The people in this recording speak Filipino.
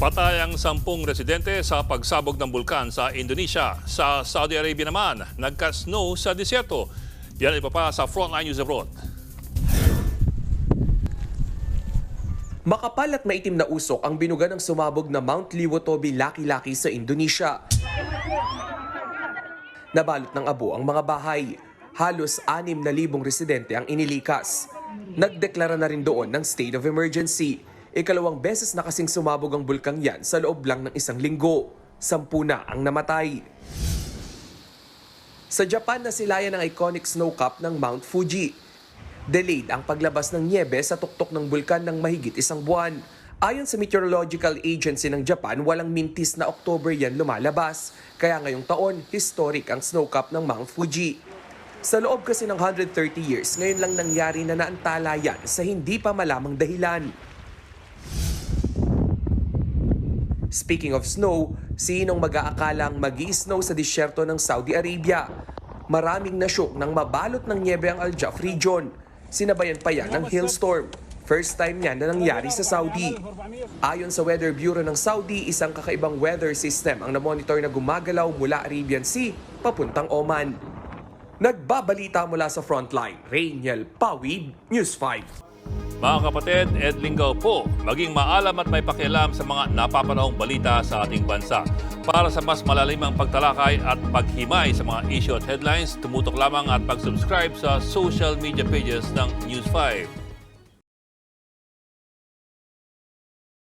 Patay ang 10 residente sa pagsabog ng bulkan sa Indonesia. Sa Saudi Arabia naman, nagka-snow sa disyerto. Yan iba pa sa Frontline News Abroad. Makapal at maitim na usok ang binuga ng sumabog na Mount Liwotobi Laki-Laki sa Indonesia. Nabalot ng abo ang mga bahay. Halos 6,000 residente ang inilikas. Nagdeklara na rin doon ng state of emergency. Ikalawang beses na kasing sumabog ang bulkang yan sa loob lang ng 1 linggo. 10 na ang namatay. Sa Japan, nasilayan ang iconic snow cap ng Mount Fuji. Delayed ang paglabas ng niebe sa tuktok ng bulkan ng mahigit 1 buwan. Ayon sa Meteorological Agency ng Japan, walang mintis na October yan lumalabas. Kaya ngayong taon, historic ang snow cap ng Mount Fuji. Sa loob kasi ng 130 years, ngayon lang nangyari na naantala yan sa hindi pa malamang dahilan. Speaking of snow, sinong mag-aakalang mag-i-snow sa disyerto ng Saudi Arabia? Maraming nasyok nang mabalot ng niebe ang Al-Jaf region. Sinabayan pa yan ng hailstorm. First time yan na nangyari sa Saudi. Ayon sa Weather Bureau ng Saudi, isang kakaibang weather system ang namonitor na gumagalaw mula Arabian Sea papuntang Oman. Nagbabalita mula sa Frontline, Rainiel Pawid, News 5. Mga kapatid, Ed Lingaw po, maging maalam at may pakialam sa mga napapanahong balita sa ating bansa. Para sa mas malalimang pagtalakay at paghimay sa mga issue at headlines, tumutok lamang at pag-subscribe sa social media pages ng News 5.